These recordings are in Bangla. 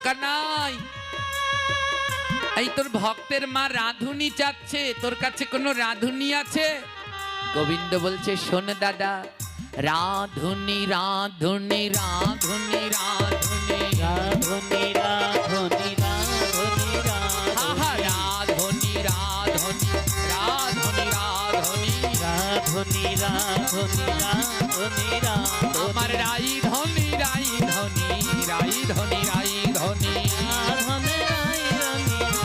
কানাই, এই তোর ভক্তের মা রাধুনি চাচ্ছে, তোর কাছে কোনো রাধুনি আছে? গোবিন্দ বলছে, শোন দাদা, রাধুনি রাধুনি রাধুনি রাধুনি রাধুনি রাধুনি রাধুনি আহা, রাধুনি রাধুনি রাধুনি রাধুনি রাধুনি রাধুনি রাধুনি রাধুনি আমার রাই ধনি রাই ধনি রাই ধনি রাই ধনি রাধুনি রাধুনি রাধুনি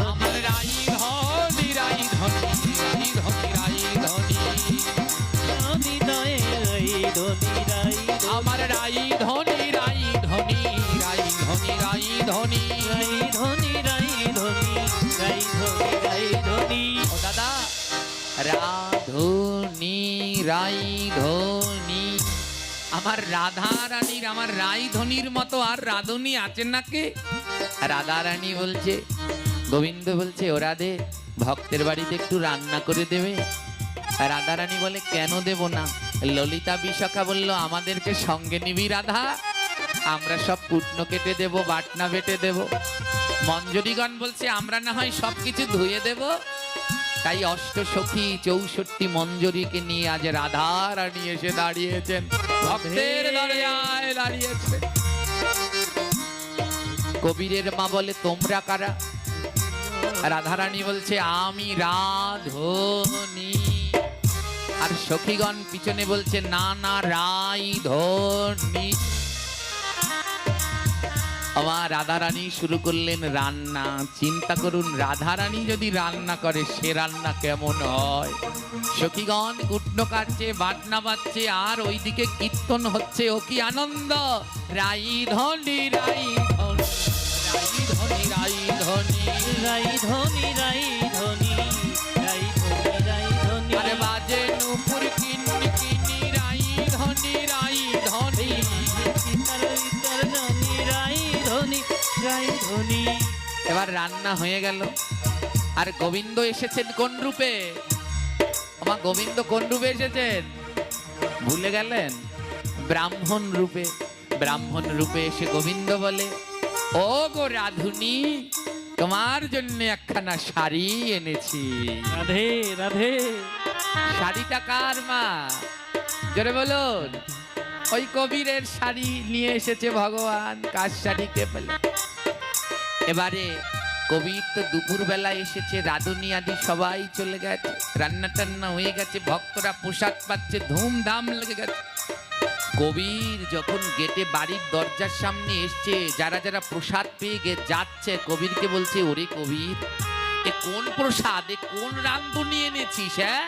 আমার রাই ধনি রাই ধনি রাই ধনি রাই ধনি রাধুনি রাধুনি রাধুনি আমার রাই ধনি রাই ধনি রাই ধনি রাই ধনি রাধুনি রাধুনি রাধুনি ও দাদা, রাধুনি রাই ধনি, আমার রাধা রানীর, আমার রাই ধনির মতো আর রাধুনি আছেন নাকি? রাধা রানী বলছে, গোবিন্দ বলছে, ও রাধে, ভক্তের বাড়িতে একটু রান্না করে দেবে? রাধা রানী বলে, কেন দেব না? ললিতা বিশাখা বলল, আমাদেরকে সঙ্গে নিবি রাধা, আমরা সব কুটনো কেটে দেব, বাটনা বেটে দেব। মঞ্জরীগণ বলছে, আমরা না হয় সবকিছু ধুয়ে দেব। তাই অষ্টসখী 64 মঞ্জরীকে নিয়ে আজ রাধা রানী এসে দাঁড়িয়েছেন, ভক্তের দরজায় দাঁড়িয়েছে। কবিরের মা বলে, তোমরা কারা? রাধা রানী বলছে, আমি রাধুনি। আর সখীগণ পিছনে বলছে, না না, রাই ধনি। আমার রাধা রানী শুরু করলেন রান্না। চিন্তা করুন, রাধা রানী যদি রান্না করে, সে রান্না কেমন হয়? সখীগণ কুটনো কাটছে, বাটনা বাজছে, আর ওইদিকে কীর্তন হচ্ছে। ও কি আনন্দ! রাই ধনি রাই ধনি রাই ধনি রাই ধনি রাধুনি রাধুনি রাধুনি আরে বাজে নুপুর কিন্নি কিন্নি, রাই ধনি রাই ধনি। এবার রান্না হয়ে গেল। আর গোবিন্দ এসেছেন কোন রূপে? আমার গোবিন্দ কোন রূপে এসেছেন ভুলে গেলেন? ব্রাহ্মণ রূপে। ব্রাহ্মণ রূপে এসে গোবিন্দ বলে, ও গো রাধুনি, তোমার জন্য একখানা শাড়ি এনেছি। রাধে রাধে। শাড়িটা কার মা? জোরে বলুন। ওই কবিরের শাড়ি নিয়ে এসেছে ভগবান। কার শাড়ি কে পেল? এবারে কবির তো দুপুর বেলা এসেছে, রাধুনি আদি সবাই চলে গেছে, রান্না টান্না হয়ে গেছে, ভক্তরা প্রসাদ পাচ্ছে, ধুমধাম লেগে গেছে। কবির যখন গেটে বাড়ির দরজার সামনে এসছে, যারা যারা প্রসাদ পেয়ে যাচ্ছে, কবিরকে বলছে, ওরে কবির, এ কোন প্রসাদ, এ কোন রান্ধুনি এনেছিস? হ্যাঁ,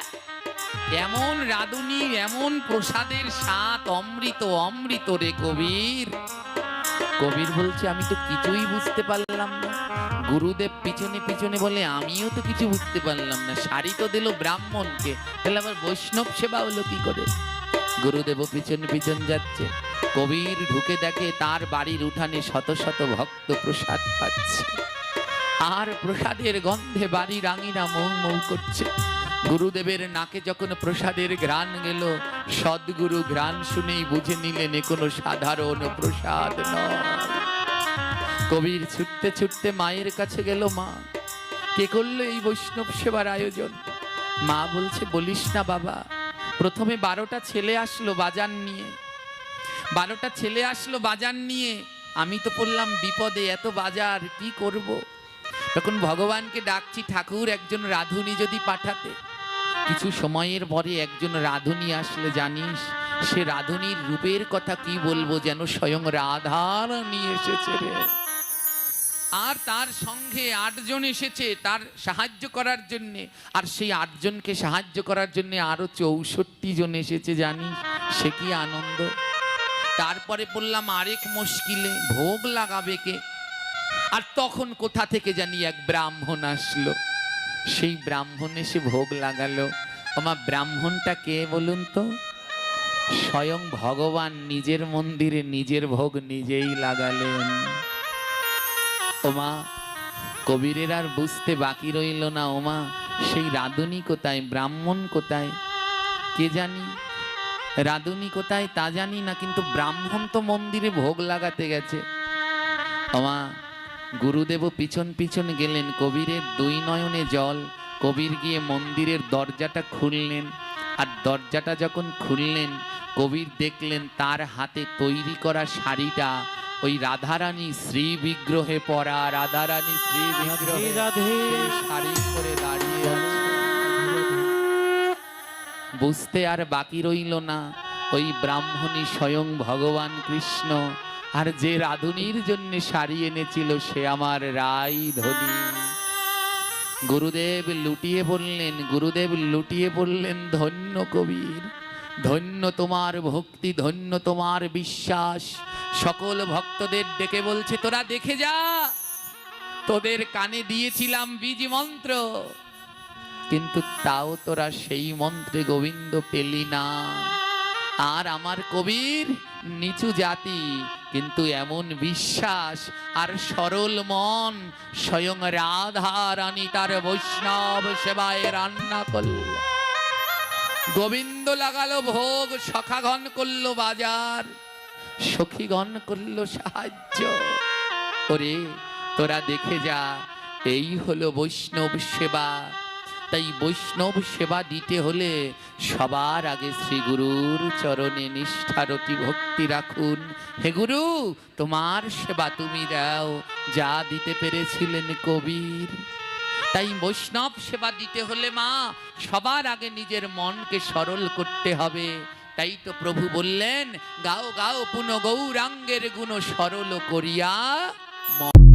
এমন রাধুনির এমন প্রসাদের স্বাদ অমৃত, অমৃত রে কবির। কবির বলছে, আমি তো কিছুই বুঝতে পারলাম না। গুরুদেব পিছনে পিছনে বলে, আমিও তো কিছু বুঝতে পারলাম না। শাড়ি তো দিল ব্রাহ্মণকে, তাহলে আবার বৈষ্ণব সেবা হলো কি করে? গুরুদেব পিছন পিছন যাচ্ছে। কবির ঢুকে দেখে তার বাড়ির উঠানে শত শত ভক্ত প্রসাদ পাচ্ছে, আর প্রসাদের গন্ধে বাড়ির আঙিনা মৌ মৌ করছে। গুরুদেবের নাকে যখন প্রসাদের ঘ্রাণ গেল, সদ্গুরু ঘ্রাণ শুনেই বুঝে নিলেন এ কোনো সাধারণ প্রসাদ নয়। কবির ছুটতে ছুটতে মায়ের কাছে গেল, মা, কে করলো এই বৈষ্ণব সেবার আয়োজন? মা বলছে, বলিস না বাবা, প্রথমে 12টা ছেলে আসলো বাজার নিয়ে, 12টা ছেলে আসলো বাজার নিয়ে, আমি তো পড়লাম বিপদে, এত বাজার কি করব? তখন ভগবানকে ডাকছি, ঠাকুর একজন রাধুনি যদি পাঠাতে। কিছু সময়ের পরে একজন রাধুনি আসলে, জানিস সে রাধুনির রূপের কথা কি বলবো, যেন স্বয়ং রাধারানী এসেছে রে। আর তার সঙ্গে 8 জন এসেছে তার সাহায্য করার জন্য, আর সেই 8 জনকে সাহায্য করার জন্য আরো 64 জন এসেছে, জানিস সে কি আনন্দ। তারপরে বললাম আরেক মুশকিলে, ভোগ লাগাবে কে? আর তখন কোথা থেকে জানি এক ব্রাহ্মণ আসলো, সেই ব্রাহ্মণ এসে ভোগ লাগালো। আমার ব্রাহ্মণটা কে বলুন তো? স্বয়ং ভগবান নিজের মন্দিরে নিজের ভোগ নিজেই লাগালেন। ওমা, কবিরের আর বুঝতে বাকি রইল না, ওমা সেই রাধুনি কোথায়, ব্রাহ্মণ কোথায়? কে জানি রাধুনি কোথায় তা জানি না, কিন্তু ব্রাহ্মণ তো মন্দিরে ভোগ লাগাতে গেছে। আমা গুরুদেব পিছন পিছন গেলেন, কবিরের দুই নয়নে জল। কবির গিয়ে মন্দিরের দরজাটা খুললেন, আর দরজাটা যখন খুললেন কবির দেখলেন তার হাতে তৈরি করা শাড়িটা ওই রাধারানী শ্রী বিগ্রহে পরা, রাধারানী শ্রী বিগ্রহে রাধে সেই শাড়ি পরে দাঁড়িয়ে আছে। বুঝতে আর বাকি রইল না, ওই ব্রাহ্মণী স্বয়ং ভগবান কৃষ্ণ, আর যে রাধুনির জন্য শাড়ি এনেছিল সে আমার রাই ধনী। গুরুদেব লুটিয়ে পড়লেন, গুরুদেব লুটিয়ে পড়লেন, ধন্য কবির, ধন্য তোমার ভক্তি, ধন্য তোমার বিশ্বাস। সকল ভক্তদের ডেকে বলছে, তোরা দেখে যা, তোদের কানে দিয়েছিলাম বীজ মন্ত্র, কিন্তু তাও তোরা সেই মন্ত্রে গোবিন্দ পেলি না। আর আমার কবির নিচু জাতি, কিন্তু এমন বিশ্বাস আর সরল মন, স্বয়ং রাধা রানী তার বৈষ্ণব সেবায় রান্না করল। গোবিন্দ লাগালো ভোগ, সখাগণ করলো বাজার, সখীগণ করলো সাহায্য। ওরে তোরা দেখে যা, এই হলো বৈষ্ণব সেবা। তাই বৈষ্ণব সেবা দিতে হলে সবার আগে শ্রী গুরুর চরণে নিষ্ঠারতি ভক্তি রাখুন। হে গুরু, তোমার সেবা তুমি দাও, যা দিতে পেরেছিলেন কবির। তাই বৈষ্ণব সেবা দিতে হলে মা সবার আগে নিজের মনকে সরল করতে হবে। তাই তো প্রভু বললেন, গাও গাও পুন গৌরাঙ্গের গুণ সরল করিয়া মন।